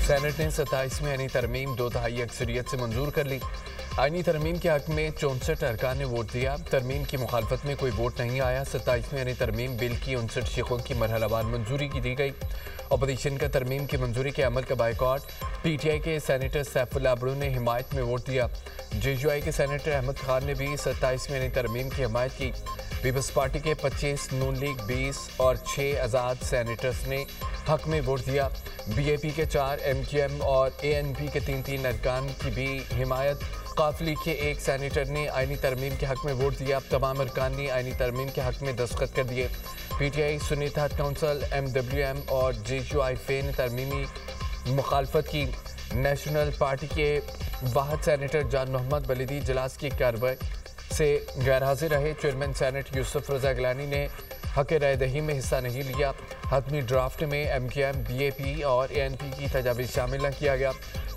Senate ने 27वीं आईनी तरमीम 2/3 अक्सरियत से मंजूर कर ली। आईनी तरमीम के हक में 64 अरकान ने वोट दिया। तरमीम की मुखालफत में कोई वोट नहीं आया। 27वीं आईनी तरमीम बिल की 59 शेखों की मरहलावार मंजूरी की दी गई। अपोजिशन का तरमीम की मंजूरी के अमल का बाइकॉट। PTI के सेनेटर सैफुल्लाह अब्रू ने हिमायत में वोट दिया। JUI के सेनेटर अहमद खान ने भी 27वीं आईनी तरमीम की हिमायत की। पीपल्स पार्टी के 25, नून लीग 20 और 6 आज़ाद सेनेटर्स ने हक में वोट दिया। BAP के 4, MQM और ANP के 3 अरकान की भी हिमायत। काफली के एक सेनेटर ने आईनी तरमीम के हक में वोट दिया। तमाम अरकान ने आईनी तरमीम के हक में दस्तखत कर दिए। PTI, सुन्नी इत्तेहाद काउंसिल, MWM और JUI फे ने तरमीमी मुखालफत की। नेशनल पार्टी के वाहद सेनेटर जान मोहम्मद बलीदी इजलास की कार्रवाई से गैर हाजिर रहे। चेयरमैन सेनेट यूसुफ रजा गिलानी ने हक राय दही में हिस्सा नहीं लिया। हतमी ड्राफ्ट में MQM, BAP और ANP की तजावीज़ शामिल न किया गया।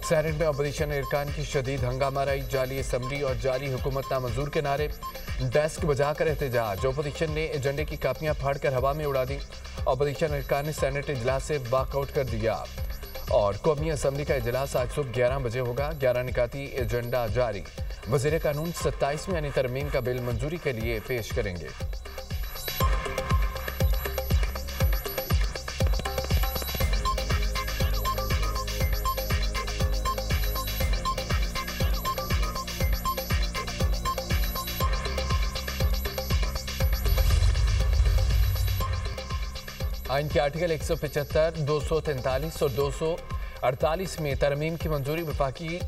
सेनेट में अपोजिशन अरकान की शदीद हंगामा रही। जाली असम्बली और जाली हुकूमत नामंजूर के नारे, डेस्क बजाकर एहतजाज। अपोजिशन ने एजेंडे की कापियां फाड़कर हवा में उड़ा दी। अपोजिशन अरकान ने सेनेट इजलास से वॉकआउट कर दिया और कौमी असम्बली का इजलास आज सुबह 11 बजे होगा। 11 निकाती एजेंडा जारी। वज़ीर कानून 27वीं आईनी तरमीम का बिल मंजूरी के लिए पेश करेंगे। आइन के आर्टिकल 175, 243 और 248 में तरमीम की मंजूरी। वफाकी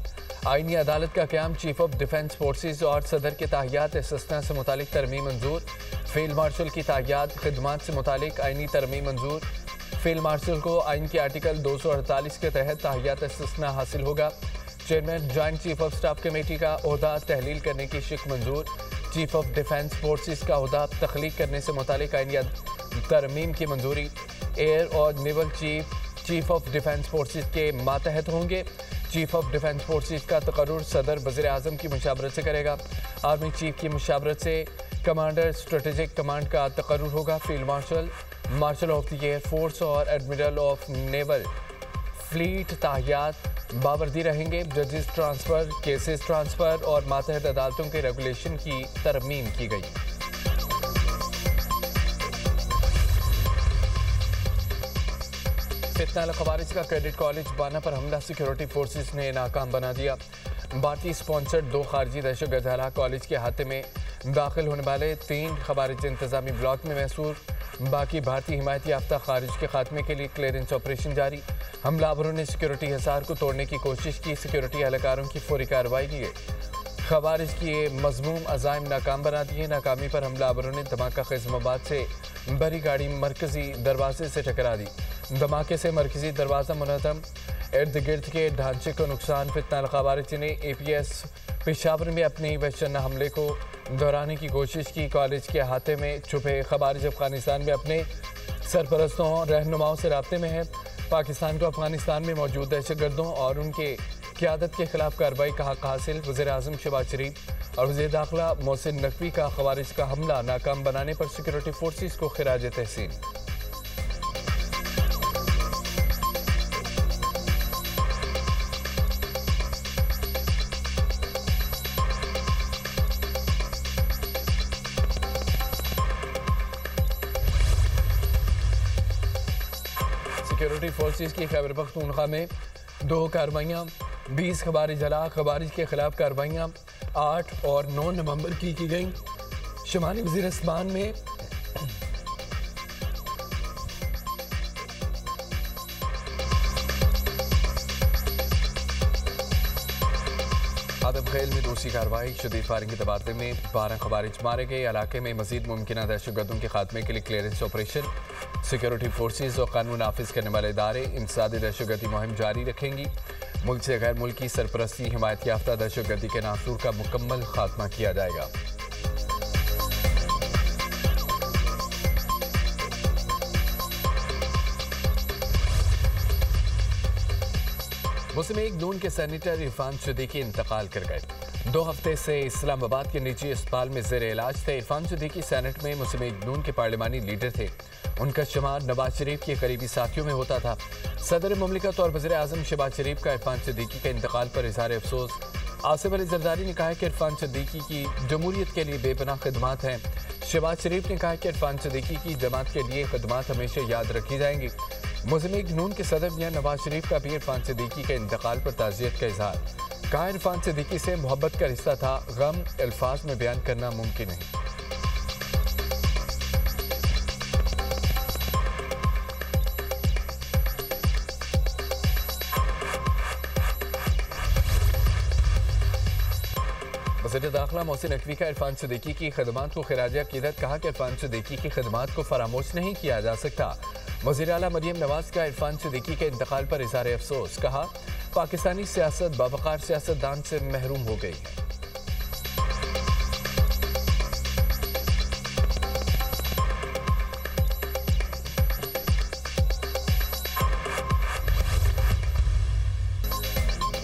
आईनी अदालत का क़याम। चीफ ऑफ डिफेंस फोर्सेज और सदर के ताहियात इस्तिस्ना से मुतालिक तरमीम मंजूर। फील्ड मार्शल की ताहियात खिदमात से मुतालिक आईनी तरमीम मंजूर। फील्ड मार्शल को आइन के आर्टिकल 248 के तहत ताहियात इस्तिस्ना हासिल होगा। Chairman joint chief of staff committee का ओहदा तहलील करने की शिक मंजूर। चीफ ऑफ डिफेंस फोर्सेज का ओहदा तख्लीक करने से मुतालिक आईनी तरमीम की मंजूरी। एयर और naval chief of defence forces के मातहत होंगे। चीफ ऑफ डिफेंस फोर्सेज का तकर्रुर सदर वज़ीर आज़म की मुशावरत से करेगा। आर्मी चीफ की मुशावरत से कमांडर स्ट्रेटेजिक कमांड का तकर्रुर होगा। Field marshal, marshal of the air force और एडमिरल ऑफ नेवल फ्लीट ताहियात बावर्दी रहेंगे। जजेस ट्रांसफ़र, केसेस ट्रांसफ़र और मातहत अदालतों के रेगुलेशन की तरमीम की गई। फितना खवारिज का क्रेडिट कॉलेज बाना पर हमला सिक्योरिटी फोर्सेस ने नाकाम बना दिया। भारतीय स्पॉन्सर्ड 2 खारजी दहशतगर्द हलाक। कॉलेज के अहाते में दाखिल होने वाले 3 खवारिज इंतजामी ब्लॉक में महसूर। बाकी भारतीय हिमायत याफ्ता खारिज के खात्मे के लिए क्लियरेंस ऑपरेशन जारी। हमलावरों ने सिक्योरिटी हिसार को तोड़ने की कोशिश की। सिक्योरिटी एहलकारों की फौरी कार्रवाई की गई। खवारिज की मज़मूम अज़ाइम नाकाम बना दिए। नाकामी पर हमलावरों ने धमाका खेज़ मवाद से भरी गाड़ी मरकजी दरवाजे से टकरा दी। धमाके से मरकजी दरवाज़ा मुनहदम, इर्द गिर्द के ढांचे को नुकसान। फितना खवारिज ने APS पेशावर में अपने वहशना हमले को दोहराने की कोशिश की। कॉलेज के अहाते में छुपे खवारिज अफगानिस्तान में अपने सरपरस्तों रहनुमाओं से राब्ते में है। पाकिस्तान को अफगानिस्तान में मौजूद दहशतगर्दों और उनके क़यादत के खिलाफ कार्रवाई का हक हासिल। वज़ीर आज़म शहबाज शरीफ और वज़ीर दाखिला मोहसिन नकवी का खवारिज का हमला नाकाम बनाने पर सिक्योरिटी फोर्सेस को खिराज तहसीन। सिक्योरिटी फोर्सेस की खैबर पख्तूनख्वा में 2 कार्रवाइयाँ, 20 खवारिज हलाक। खवारिज के खिलाफ कार्रवाइयाँ 8 और 9 नवंबर की गई। शुमाली वज़ीरिस्तान में आदम खेल में दूसरी कार्रवाई। शदीद फायरिंग के तबादले में 12 खवारिज मारे गए। इलाके में मजीद मुमकिन दहशतगर्दों के खात्मे के लिए क्लियरेंस ऑपरेशन। सिक्योरिटी फोर्सेज और कानून नाफिज करने वाले इदारे इंसदादी दहशतगर्दी मुहिम जारी रखेंगी। मुल्क से गैर मुल्की सरपरस्ती हिमायत याफ्ता दहशतगर्दी के नासूर का मुकम्मल खात्मा किया जाएगा। मुस्लिम लीग नून के सेनेटर इरफान सिद्दीकी इंतकाल कर गए। 2 हफ्ते से इस्लामाबाद के निजी अस्पताल में ज़ेर इलाज थे। इरफान सिद्दीकी सेनेट में मुस्लिम लीग नून के पार्लिमानी लीडर थे। उनका शुमार नवाज शरीफ के करीबी साथियों में होता था। सदर मुमलिकत और वज़ीर आज़म शहबाज शरीफ का इरफान सिद्दीकी के इंतकाल पर इज़हार अफसोस। आसिफ अली जरदारी ने कहा है कि इरफान सिद्दीकी की जमहूरियत के लिए बेपनाह खिदमात हैं। शहबाज शरीफ ने कहा कि इरफान सिद्दीकी की जमात के लिए खिदमात हमेशा याद रखी जाएंगी। मुस्लिम लीग नून के सदर मियां नवाज शरीफ का भी इरफान सिद्दीकी के इंतकाल पर ताज़ियत का इजहार। कहा इरफान सिद्दीकी से मोहब्बत का रिश्ता था, गम अल्फाज में बयान करना मुमकिन नहीं। वज़ीर दाखिला मोहसिन नकवी का इरफान सिद्दीकी की खिदमात को खिराज अकीदत। कहा कि इरफान सिद्दीकी की खिदमात को फरामोश नहीं किया जा सकता। वज़ीर आला मरियम नवाज का इरफान सिद्दीकी के इंतकाल पर इज़हार अफसोस। कहा पाकिस्तानी सियासत बावकार सियासतदान से महरूम हो गई है।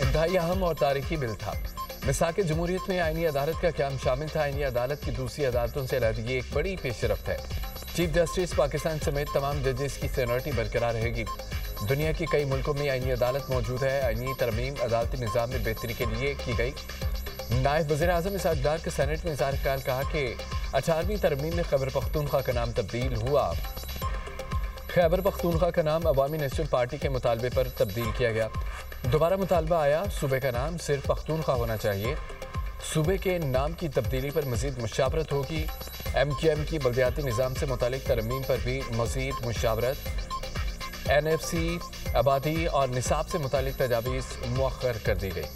इंतहाई अहम और तारीखी बिल था। मिसाक जमहूरियत में आईनी अदालत का क्याम शामिल था। आईनी अदालत की दूसरी अदालतों से अलग ये एक बड़ी पेशरफ्त है। चीफ जस्टिस पाकिस्तान समेत तमाम जजेस की सीनियरिटी बरकरार रहेगी। दुनिया के कई मुल्कों में आईनी अदालत मौजूद है। आईनी तरमीम अदालती निज़ाम में बेहतरी के लिए की गई। नायब वज़ीर आज़म इसहाक डार के सेनेट में इज़हार ख्याल। कहा कि 18वीं तरमीम में खैबर पख्तूनख्वा का नाम तब्दील हुआ। खैबर पख्तूनख्वा का नाम अवामी नेशनल पार्टी के मुतालबे पर तब्दील किया गया। दोबारा मुतालबा आया, सूबे का नाम सिर्फ पख्तूनख्वा होना चाहिए। सूबे के नाम की तब्दीली पर मज़ीद मुशावरत होगी। MQM की बल्दियाती निज़ाम से मुतालिक तरमीम पर भी मज़ीद मुशावरत। NFC आबादी और निसाब से मुतालिक तजावीज़ मुअख्खर कर दी गई।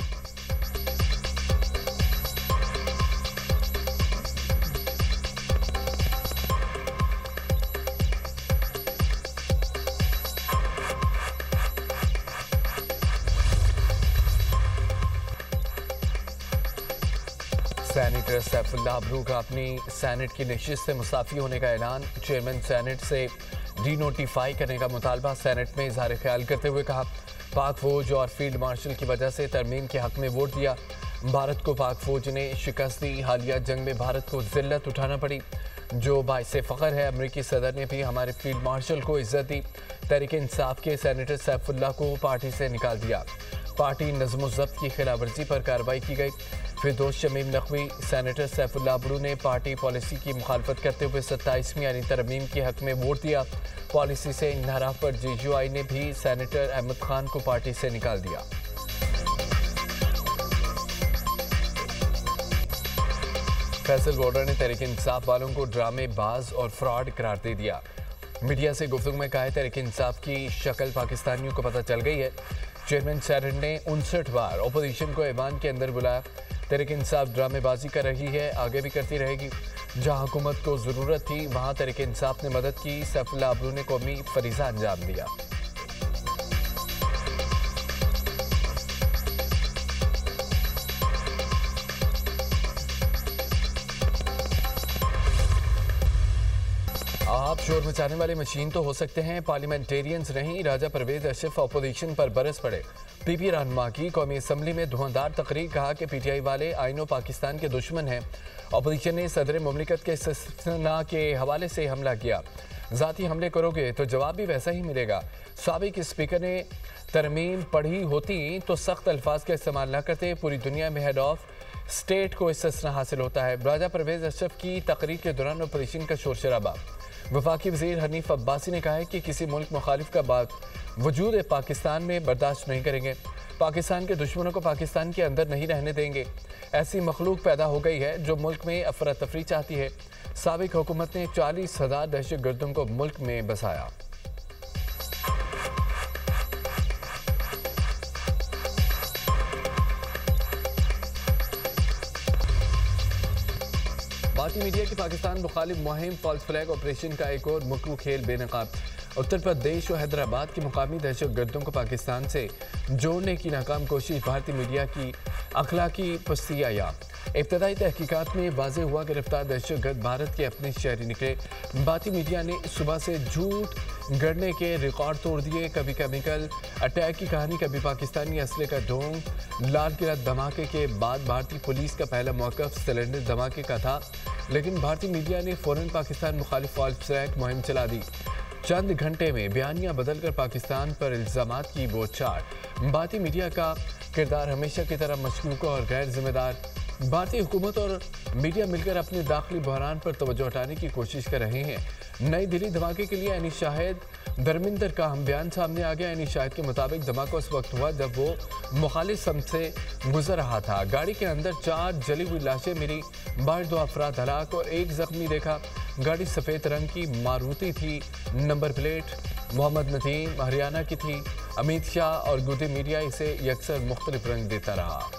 सेनेटर सैफुल्लाह अबरू का अपनी सेनेट की नशिस्त से मुस्ताफ़ी होने का ऐलान। चेयरमैन सेनेट से डी-नोटिफाई करने का मुतालबा। सेनेट में इजहार ख्याल करते हुए कहा पाक फौज और फील्ड मार्शल की वजह से तरमीम के हक में वोट दिया। भारत को पाक फौज ने शिकस्त दी। हालिया जंग में भारत को जिल्लत उठाना पड़ी, जो बाइसे फ़ख्र है। अमरीकी सदर ने भी हमारे फील्ड मार्शल को इज्जत दी। तहरीक इंसाफ के सेनेटर सैफुल्लाह को पार्टी से निकाल दिया। पार्टी नज़्म ज़ब्त की खिलाफवर्जी पर कार्रवाई की गई। फिरदौस शमीम नकवी सेनेटर सैफुल्लाह अबरू ने पार्टी पॉलिसी की मुखालफत करते हुए 27वीं यानी तरमीम के हक में वोट दिया। पॉलिसी से इन्हराफ पर GUI ने भी सेनेटर अहमद खान को पार्टी से निकाल दिया। फैसल वोडर ने तहरीक इंसाफ वालों को ड्रामेबाज और फ्रॉड करार दे दिया। मीडिया से गुफ्तगू में कहा तहरीक इंसाफ की शक्ल पाकिस्तानियों को पता चल गई है। चेयरमैन सेनेट ने 59 बार अपोजिशन को ऐवान के अंदर बुलाया। तहरीक इंसाफ ड्रामेबाजी कर रही है, आगे भी करती रहेगी। जहां हुकूमत को ज़रूरत थी वहां तहरीक इंसाफ ने मदद की। सैफुल्लाह अबरू ने कौमी फरीज़ा अंजाम दिया। आप शोर मचाने वाले मशीन तो हो सकते हैं, पार्लियामेंटेरियंस नहीं। राजा परवेज अशरफ अपोजिशन पर बरस पड़े। पीपी रहनुमा की कौमी असम्बली में धुआंधार तकरीर। कहा कि PTI वाले आइनो पाकिस्तान के दुश्मन हैं। अपोजिशन ने सदर मुमलिकत के इस्तिस्ना के हवाले से हमला किया। ज़ाती हमले करोगे तो जवाब भी वैसा ही मिलेगा। साबिक स्पीकर ने तरमीम पढ़ी होती तो सख्त अल्फाज का इस्तेमाल न करते। पूरी दुनिया में हेड ऑफ स्टेट को इस्तिस्ना हासिल होता है। राजा परवेज अशरफ की तकरीर के दौरान अपोजिशन का शोर शराबा। वफाकी वज़ीर हनीफ अब्बासी ने कहा है कि किसी मुल्क मुखालिफ का बात वजूद पाकिस्तान में बर्दाश्त नहीं करेंगे। पाकिस्तान के दुश्मनों को पाकिस्तान के अंदर नहीं रहने देंगे। ऐसी मखलूक पैदा हो गई है जो मुल्क में अफरा तफरी चाहती है। साबिक हुकूमत ने 40,000 दहशतगर्दों को मुल्क में बसाया। भारतीय मीडिया की पाकिस्तान मुखालिफ मुहिम फॉल्स फ्लैग ऑपरेशन का एक और मकरू खेल बेनकाब। उत्तर प्रदेश और हैदराबाद के मुकामी दहशतगर्दों को पाकिस्तान से जोड़ने की नाकाम कोशिश, भारतीय मीडिया की अखलाकी पस्तियाँ। इब्तदाई तहकीकात में वाज़ेह हुआ गिरफ्तार दहशतगर्द भारत के अपने शहरी निकले। भारतीय मीडिया ने सुबह से झूठ गढ़ने के रिकॉर्ड तोड़ दिए। कभी केमिकल अटैक की कहानी, कभी पाकिस्तानी असले का ढोंग। लाल किला धमाके के बाद भारतीय पुलिस का पहला मौक़िफ़ सिलेंडर धमाके का था, लेकिन भारतीय मीडिया ने फ़ौरन पाकिस्तान मुखालिफ फॉल्स ट्रैक मुहिम चला दी। चंद घंटे में बयानियां बदलकर पाकिस्तान पर इल्ज़ामात की बौछार। भारतीय मीडिया का किरदार हमेशा की तरह मशकूक और गैर जिम्मेदार। भारतीय हुकूमत और मीडिया मिलकर अपने दाखिली बहरान पर तवज्जो हटाने की कोशिश कर रहे हैं। नई दिल्ली धमाके के लिए एनी शाहिद धर्मिंदर का हम बयान सामने आ गया। एनी शाहिद के मुताबिक धमाका उस वक्त हुआ जब वो मुखालिफ सम से गुजर रहा था। गाड़ी के अंदर 4 जली हुई लाशें मिली। बाहर 2 अफराद हलाक और 1 जख्मी देखा। गाड़ी सफ़ेद रंग की मारुति थी। नंबर प्लेट मोहम्मद नदीम हरियाणा की थी। अमित शाह और गुदे मीडिया इसे यकसर मुख्तलिफ रंग देता रहा।